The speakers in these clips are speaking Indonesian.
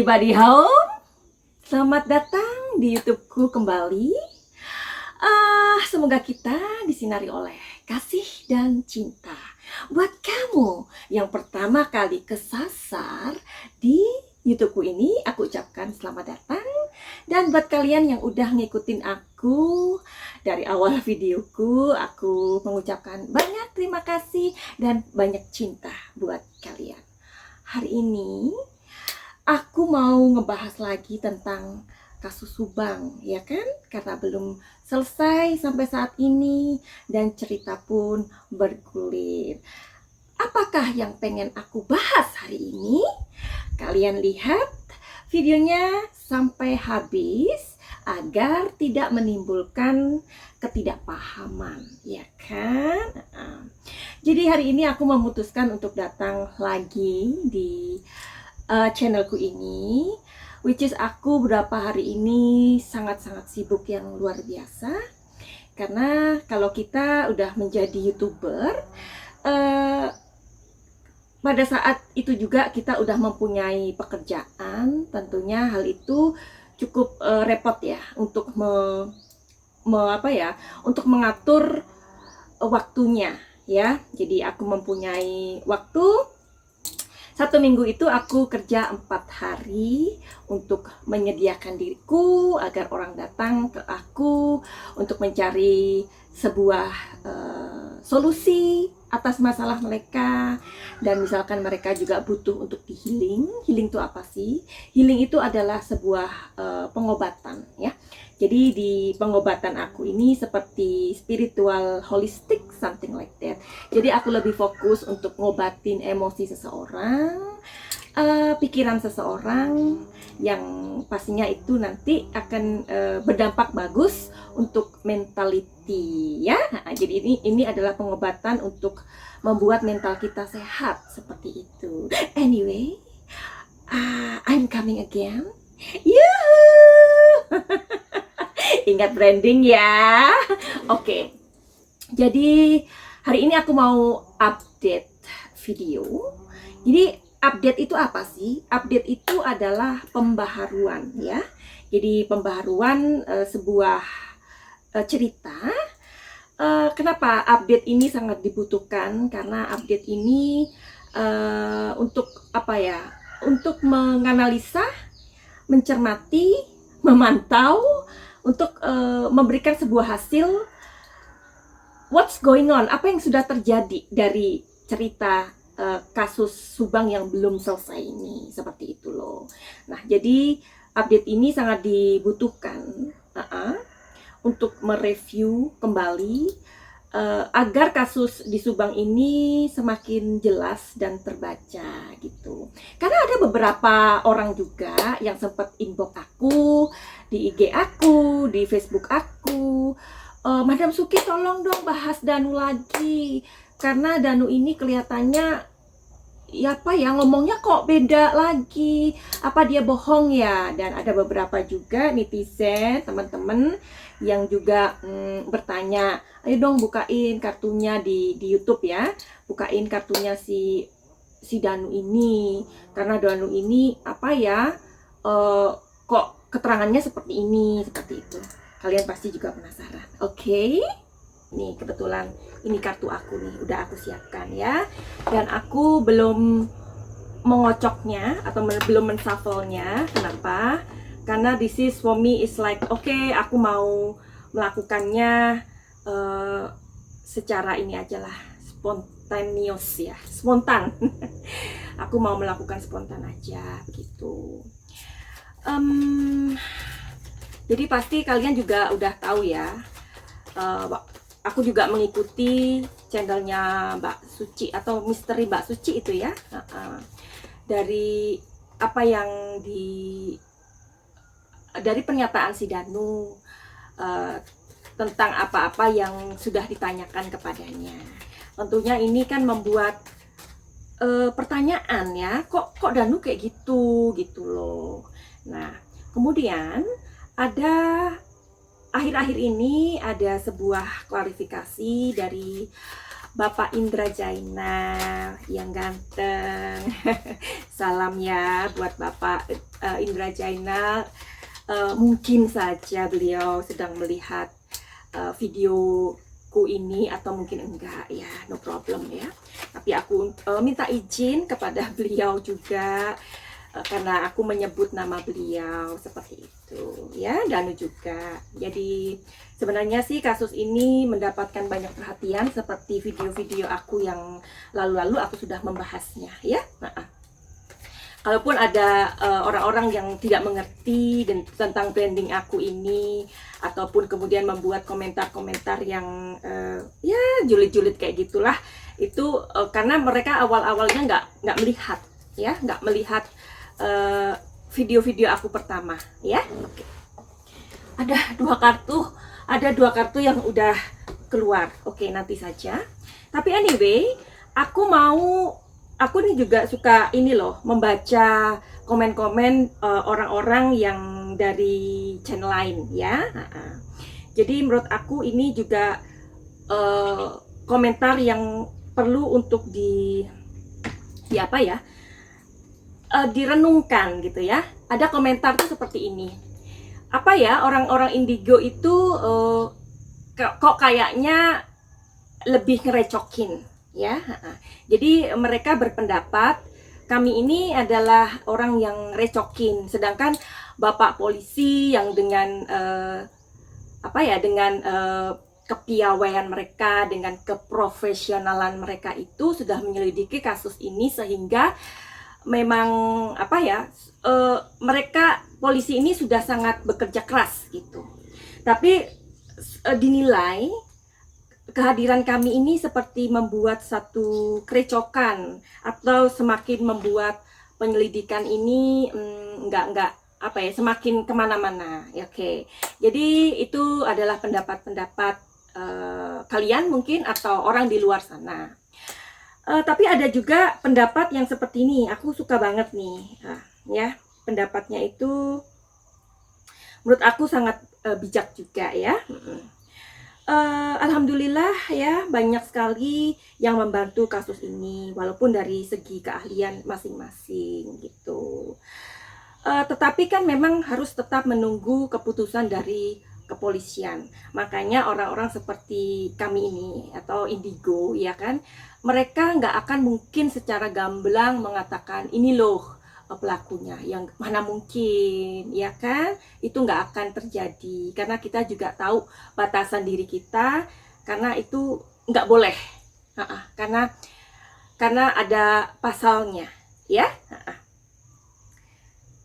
everybody home. Selamat datang di YouTubeku kembali. Semoga kita disinari oleh kasih dan cinta. Buat kamu yang pertama kali kesasar di YouTubeku ini, aku ucapkan selamat datang. Dan buat kalian yang udah ngikutin aku dari awal videoku, aku mengucapkan banyak terima kasih dan banyak cinta buat kalian. Hari ini aku mau ngebahas lagi tentang kasus Subang, ya kan? Karena belum selesai sampai saat ini dan cerita pun bergulir. Apakah yang pengen aku bahas hari ini? Kalian lihat videonya sampai habis agar tidak menimbulkan ketidakpahaman, ya kan? Jadi hari ini aku memutuskan untuk datang lagi di channelku ini, which is aku beberapa hari ini sangat-sangat sibuk yang luar biasa. Karena kalau kita udah menjadi YouTuber, pada saat itu juga kita udah mempunyai pekerjaan, tentunya hal itu cukup repot ya untuk untuk mengatur waktunya ya. Jadi aku mempunyai waktu 1 minggu itu aku kerja 4 hari untuk menyediakan diriku agar orang datang ke aku untuk mencari sebuah solusi atas masalah mereka. Dan misalkan mereka juga butuh untuk di healing. Healing itu apa sih? Healing itu adalah sebuah pengobatan ya. Jadi di pengobatan aku ini seperti spiritual holistic, something like that. Jadi aku lebih fokus untuk ngobatin emosi seseorang, pikiran seseorang, yang pastinya itu nanti akan berdampak bagus untuk mentality ya. Jadi ini adalah pengobatan untuk membuat mental kita sehat seperti itu. Anyway, I'm coming again. Yuhu! Ingat branding ya. Oke. Jadi hari ini aku mau update video. Jadi update itu apa sih? Update itu adalah pembaharuan ya. Jadi pembaharuan sebuah cerita. Kenapa update ini sangat dibutuhkan? Karena update ini untuk apa ya? Untuk menganalisa, mencermati, memantau, untuk memberikan sebuah hasil what's going on, apa yang sudah terjadi dari cerita kasus Subang yang belum selesai ini, seperti itu loh. Nah, jadi update ini sangat dibutuhkan untuk mereview kembali agar kasus di Subang ini semakin jelas dan terbaca gitu. Karena ada beberapa orang juga yang sempat inbox aku di IG aku, di Facebook aku, Madam Suki tolong dong bahas Danu lagi, karena Danu ini kelihatannya ya apa ya, ngomongnya kok beda lagi, apa dia bohong ya. Dan ada beberapa juga netizen, teman-teman yang juga bertanya, ayo dong bukain kartunya di YouTube ya, bukain kartunya si Danu ini, karena Danu ini apa ya, kok keterangannya seperti ini, seperti itu. Kalian pasti juga penasaran. Oke. Nih kebetulan ini kartu aku nih, udah aku siapkan ya. Dan aku belum mengocoknya atau belum menshuffle-nya. Kenapa? Karena this is for me is like okay, aku mau melakukannya secara ini aja lah, spontaneous ya, spontan. Aku mau melakukan spontan aja begitu. Jadi pasti kalian juga udah tahu ya, aku juga mengikuti channelnya Mbak Suci atau Misteri Mbak Suci itu ya. Dari apa yang dari pernyataan si Danu tentang apa-apa yang sudah ditanyakan kepadanya, tentunya ini kan membuat pertanyaan ya, kok Danu kayak gitu loh. Nah, kemudian ada akhir-akhir ini ada sebuah klarifikasi dari Bapak Indra Jainal yang ganteng. Salam ya buat Bapak Indra Jainal. Mungkin saja beliau sedang melihat videoku ini atau mungkin enggak ya, no problem ya. Tapi aku minta izin kepada beliau juga karena aku menyebut nama beliau seperti itu ya, Danu juga. Jadi sebenarnya sih kasus ini mendapatkan banyak perhatian seperti video-video aku yang lalu-lalu aku sudah membahasnya ya. Kalaupun ada orang-orang yang tidak mengerti tentang branding aku ini, ataupun kemudian membuat komentar-komentar yang ya julid-julid kayak gitulah, itu karena mereka awal-awalnya nggak melihat ya, nggak melihat video-video aku pertama ya. Oke. Ada dua kartu yang udah keluar. Oke, nanti saja. Tapi anyway, aku nih juga suka ini loh, membaca komen-komen orang-orang yang dari channel lain ya. Jadi menurut aku ini juga komentar yang perlu untuk apa ya, direnungkan gitu ya. Ada komentar tuh seperti ini. Apa ya, orang-orang indigo itu kok kayaknya lebih ngerecokin ya. Jadi mereka berpendapat kami ini adalah orang yang recokin, sedangkan Bapak polisi yang dengan dengan kepiawaian mereka, dengan keprofesionalan mereka itu sudah menyelidiki kasus ini, sehingga memang mereka polisi ini sudah sangat bekerja keras gitu. Tapi dinilai kehadiran kami ini seperti membuat satu kerecokan atau semakin membuat penyelidikan ini semakin kemana-mana. Oke. Jadi itu adalah pendapat-pendapat kalian mungkin atau orang di luar sana. Tapi ada juga pendapat yang seperti ini, aku suka banget nih, ya, pendapatnya itu menurut aku sangat bijak juga ya. Alhamdulillah ya, banyak sekali yang membantu kasus ini, walaupun dari segi keahlian masing-masing gitu. Tetapi kan memang harus tetap menunggu keputusan dari kepolisian. Makanya orang-orang seperti kami ini atau indigo ya kan, mereka nggak akan mungkin secara gamblang mengatakan ini loh pelakunya, yang mana mungkin ya kan, itu nggak akan terjadi karena kita juga tahu batasan diri kita, karena itu nggak boleh karena ada pasalnya ya.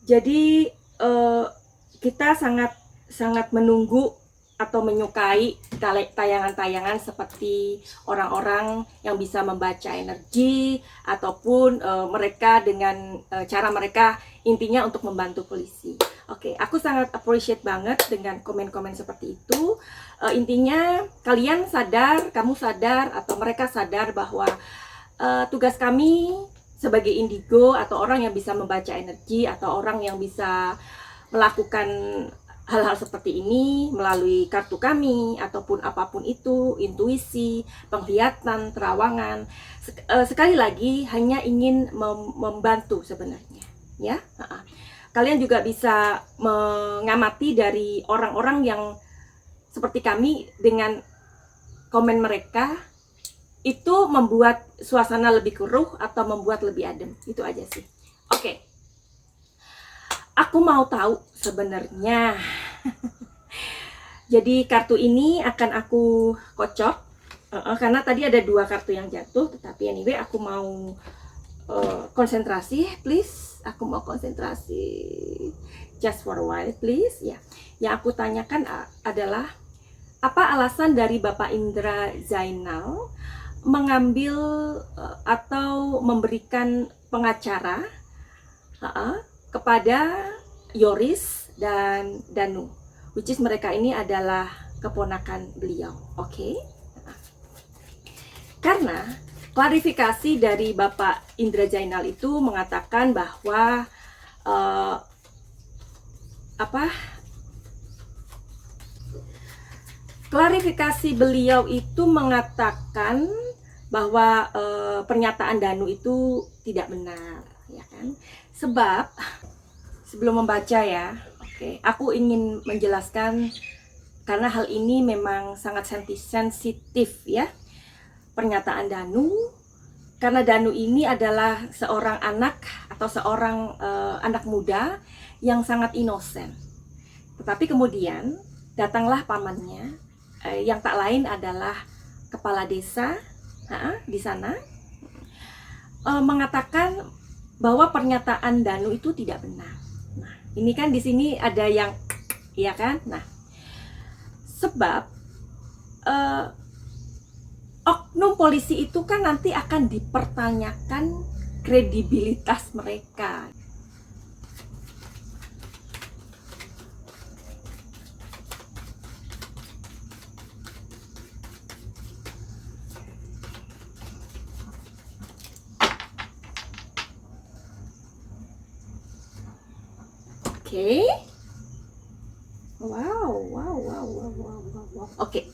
Jadi kita sangat menunggu atau menyukai tayangan-tayangan seperti orang-orang yang bisa membaca energi, ataupun mereka dengan cara mereka intinya untuk membantu polisi. Oke, aku sangat appreciate banget dengan komen-komen seperti itu. Intinya kalian sadar, kamu sadar, atau mereka sadar bahwa tugas kami sebagai indigo atau orang yang bisa membaca energi atau orang yang bisa melakukan hal-hal seperti ini melalui kartu kami ataupun apapun itu, intuisi, penglihatan, terawangan, sekali lagi hanya ingin membantu sebenarnya ya. Kalian juga bisa mengamati dari orang-orang yang seperti kami, dengan komen mereka itu membuat suasana lebih keruh atau membuat lebih adem. Itu aja sih. Oke. Aku mau tahu sebenarnya. Jadi kartu ini akan aku kocok karena tadi ada 2 kartu yang jatuh, tetapi anyway aku mau konsentrasi, please. Aku mau konsentrasi just for a while, please ya. Yang aku tanyakan adalah, apa alasan dari Bapak Indra Jainal mengambil atau memberikan pengacara kepada Yoris dan Danu, which is mereka ini adalah keponakan beliau. Oke. Karena klarifikasi dari Bapak Indra Jainal itu mengatakan bahwa klarifikasi beliau itu mengatakan bahwa pernyataan Danu itu tidak benar, ya kan? Sebab sebelum membaca ya, oke, aku ingin menjelaskan karena hal ini memang sangat sensitif ya, pernyataan Danu. Karena Danu ini adalah seorang anak atau seorang anak muda yang sangat inosen. Tetapi kemudian datanglah pamannya, yang tak lain adalah kepala desa di sana, mengatakan bahwa pernyataan Danu itu tidak benar. Nah, ini kan di sini ada yang, ya kan? Nah, sebab oknum polisi itu kan nanti akan dipertanyakan kredibilitas mereka. Oke. Wow. Oke.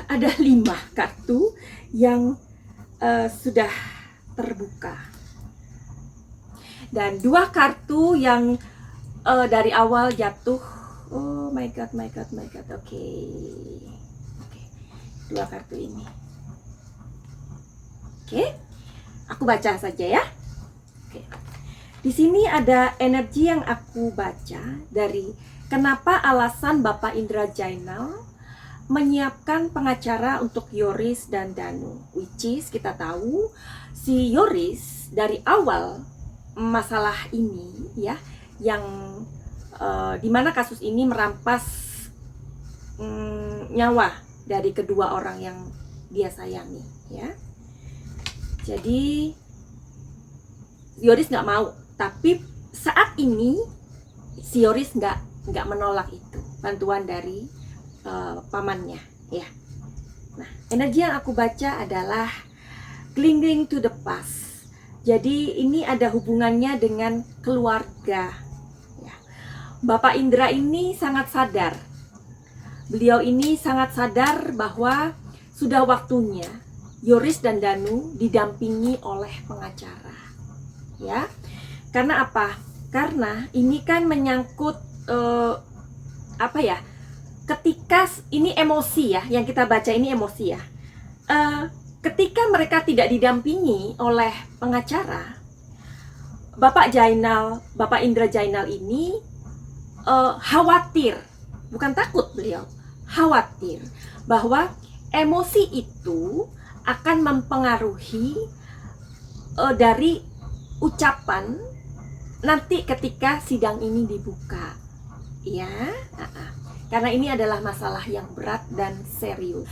Ada 5 kartu yang sudah terbuka. Dan 2 kartu yang dari awal jatuh. Oh my god. Oke. 2 kartu ini. Oke. Aku baca saja ya. Oke. Di sini ada energi yang aku baca dari kenapa alasan Bapak Indra Jainal menyiapkan pengacara untuk Yoris dan Danu. Which is kita tahu si Yoris dari awal masalah ini ya, yang dimana kasus ini merampas nyawa dari kedua orang yang dia sayangi ya. Jadi Yoris nggak mau, tapi saat ini si Yoris nggak menolak itu bantuan dari pamannya ya. Nah, energi yang aku baca adalah clinging to the past. Jadi ini ada hubungannya dengan keluarga ya. Bapak Indra ini sangat sadar. Beliau ini sangat sadar bahwa sudah waktunya Yoris dan Danu didampingi oleh pengacara ya. Karena apa? Karena ini kan menyangkut ketika ini emosi ya, yang kita baca ini emosi ya. Ketika mereka tidak didampingi oleh pengacara, Bapak Indra Jainal ini khawatir, bukan takut, beliau khawatir bahwa emosi itu akan mempengaruhi dari ucapan nanti ketika sidang ini dibuka ya. Karena ini adalah masalah yang berat dan serius,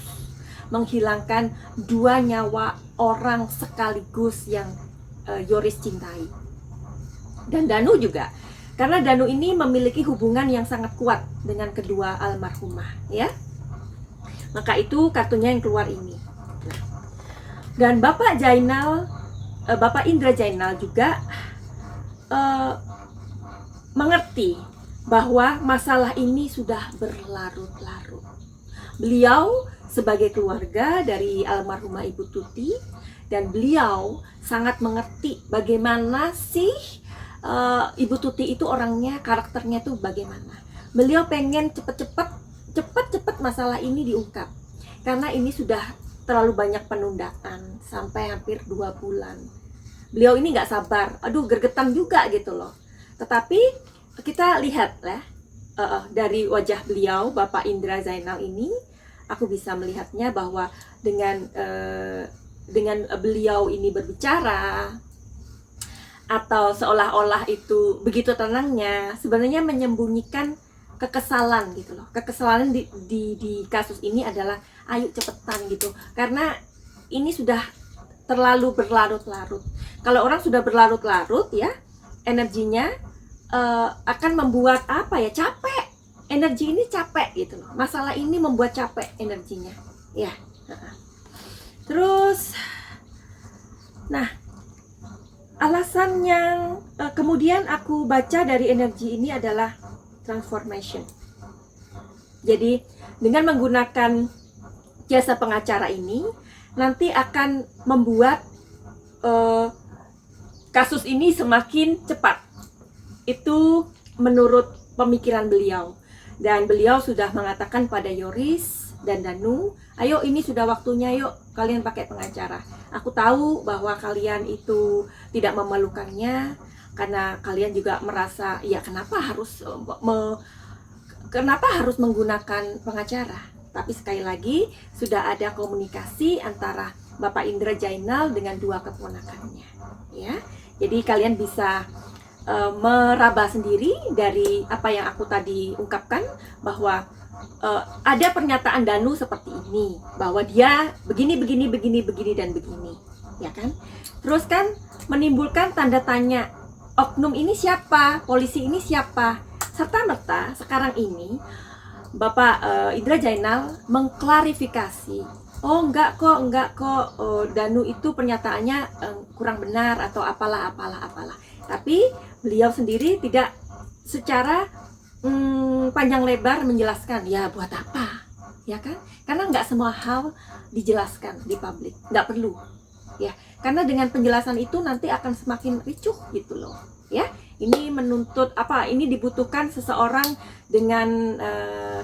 menghilangkan 2 nyawa orang sekaligus yang Yoris cintai, dan Danu juga, karena Danu ini memiliki hubungan yang sangat kuat dengan kedua almarhumah ya. Maka itu kartunya yang keluar ini. Dan Bapak Indra Jainal juga mengerti bahwa masalah ini sudah berlarut-larut. Beliau sebagai keluarga dari almarhumah Ibu Tuti, dan beliau sangat mengerti bagaimana sih Ibu Tuti itu orangnya, karakternya tuh bagaimana. Beliau pengen cepet-cepet masalah ini diungkap, karena ini sudah terlalu banyak penundaan sampai hampir 2 bulan. Beliau ini nggak sabar, gergetan juga gitu loh. Tetapi kita lihat lah dari wajah beliau, Bapak Indra Jainal ini, aku bisa melihatnya bahwa dengan beliau ini berbicara atau seolah-olah itu begitu tenangnya, sebenarnya menyembunyikan kekesalan gitu loh. Kekesalan di kasus ini adalah ayo cepetan gitu, karena ini sudah terlalu berlarut-larut. Kalau orang sudah berlarut-larut ya, energinya akan membuat capek. Energi ini capek gitu loh. Masalah ini membuat capek energinya ya. Terus nah, alasan yang kemudian aku baca dari energi ini adalah transformation. Jadi dengan menggunakan jasa pengacara ini nanti akan membuat kasus ini semakin cepat. Itu menurut pemikiran beliau. Dan beliau sudah mengatakan pada Yoris dan Danu, ayo ini sudah waktunya, yuk kalian pakai pengacara. Aku tahu bahwa kalian itu tidak memerlukannya, karena kalian juga merasa, ya kenapa harus menggunakan pengacara. Tapi sekali lagi, sudah ada komunikasi antara Bapak Indra Jainal dengan dua keponakannya, ya. Jadi kalian bisa meraba sendiri dari apa yang aku tadi ungkapkan, bahwa ada pernyataan Danu seperti ini, bahwa dia begini dan begini, ya kan? Terus kan menimbulkan tanda tanya, oknum ini siapa, polisi ini siapa, serta merta sekarang ini Bapak Indra Jainal mengklarifikasi, oh enggak kok, Danu itu pernyataannya kurang benar atau apalah. Tapi beliau sendiri tidak secara panjang lebar menjelaskan, ya buat apa, ya kan? Karena nggak semua hal dijelaskan di publik, nggak perlu, ya. Karena dengan penjelasan itu nanti akan semakin ricuh gitu loh, ya. Ini menuntut apa? Ini dibutuhkan seseorang dengan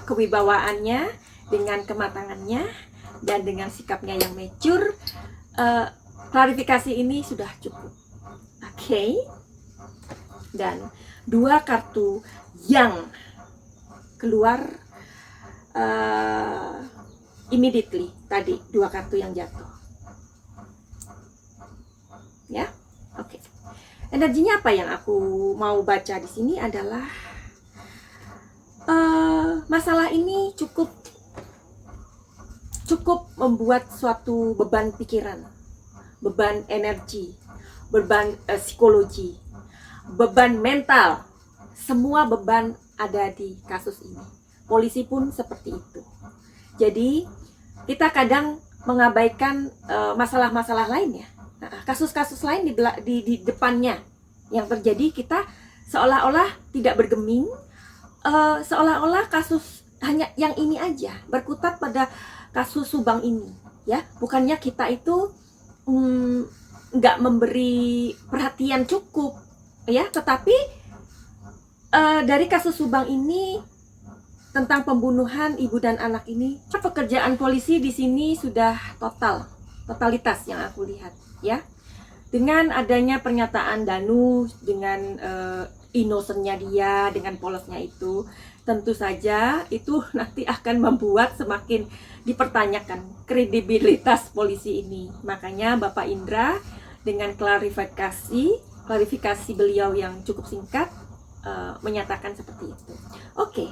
kewibawaannya, dengan kematangannya, dan dengan sikapnya yang mature. Klarifikasi ini sudah cukup, oke? Dan dua kartu yang keluar immediately tadi, dua kartu yang jatuh, ya, oke. Energinya apa yang aku mau baca di sini adalah masalah ini cukup membuat suatu beban pikiran, beban energi, beban psikologi, beban mental. Semua beban ada di kasus ini. Polisi pun seperti itu. Jadi kita kadang mengabaikan masalah-masalah lainnya. Kasus-kasus lain di depannya yang terjadi, kita seolah-olah tidak bergeming, seolah-olah kasus hanya yang ini aja, berkutat pada kasus Subang ini, ya. Bukannya kita itu nggak memberi perhatian cukup, ya, tetapi dari kasus Subang ini tentang pembunuhan ibu dan anak ini, pekerjaan polisi di sini sudah totalitas yang aku lihat, ya. Dengan adanya pernyataan Danu, dengan innocent-nya dia, dengan polosnya itu, tentu saja itu nanti akan membuat semakin dipertanyakan kredibilitas polisi ini. Makanya Bapak Indra dengan klarifikasi beliau yang cukup singkat menyatakan seperti itu. Oke,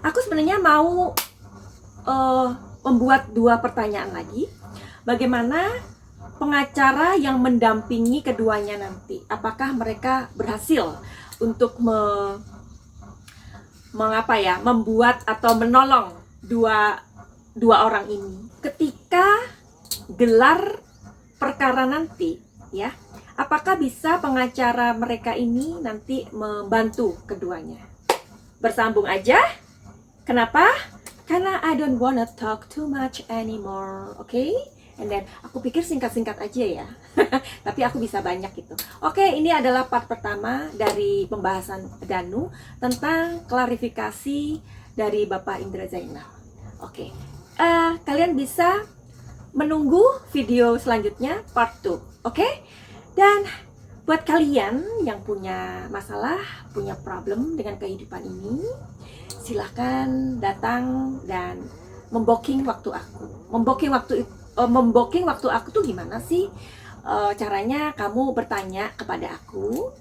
aku sebenarnya mau membuat dua pertanyaan lagi. Bagaimana pengacara yang mendampingi keduanya nanti? Apakah mereka berhasil untuk membuat atau menolong dua orang ini ketika gelar perkara nanti, ya? Apakah bisa pengacara mereka ini nanti membantu keduanya? Bersambung aja. Kenapa? Karena I don't wanna talk too much anymore, okay? And then aku pikir singkat-singkat aja ya. Tapi aku bisa banyak gitu. Oke, ini adalah part pertama dari pembahasan Danu tentang klarifikasi dari Bapak Indra Jainal. Oke. Kalian bisa menunggu video selanjutnya part 2, oke? Dan buat kalian yang punya masalah, punya problem dengan kehidupan ini, silahkan datang dan membooking waktu aku. Membooking waktu aku tuh gimana sih? Caranya kamu bertanya kepada aku.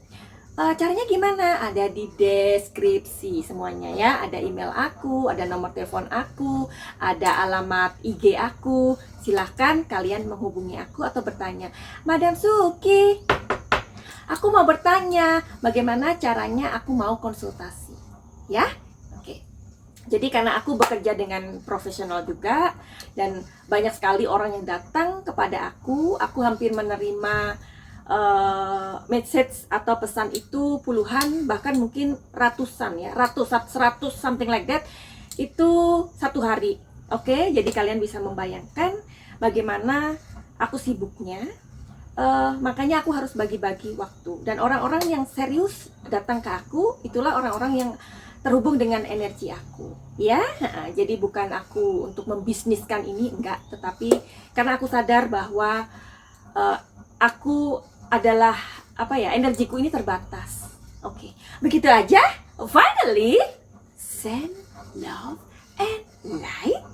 Caranya gimana? Ada di deskripsi semuanya ya. Ada email aku, ada nomor telepon aku, ada alamat IG aku. Silahkan kalian menghubungi aku atau bertanya, Madam Suki, aku mau bertanya bagaimana caranya aku mau konsultasi, ya. Oke. Jadi karena aku bekerja dengan profesional juga dan banyak sekali orang yang datang kepada aku hampir menerima message atau pesan itu puluhan, bahkan mungkin ratusan ya, 100 something like that, itu satu hari. Oke, jadi kalian bisa membayangkan bagaimana aku sibuknya. Makanya aku harus bagi-bagi waktu. Dan orang-orang yang serius datang ke aku, itulah orang-orang yang terhubung dengan energi aku. Ya, jadi bukan aku untuk membisniskan ini, enggak. Tetapi karena aku sadar bahwa aku adalah, energiku ini terbatas. Oke, begitu aja. Finally, send love and light.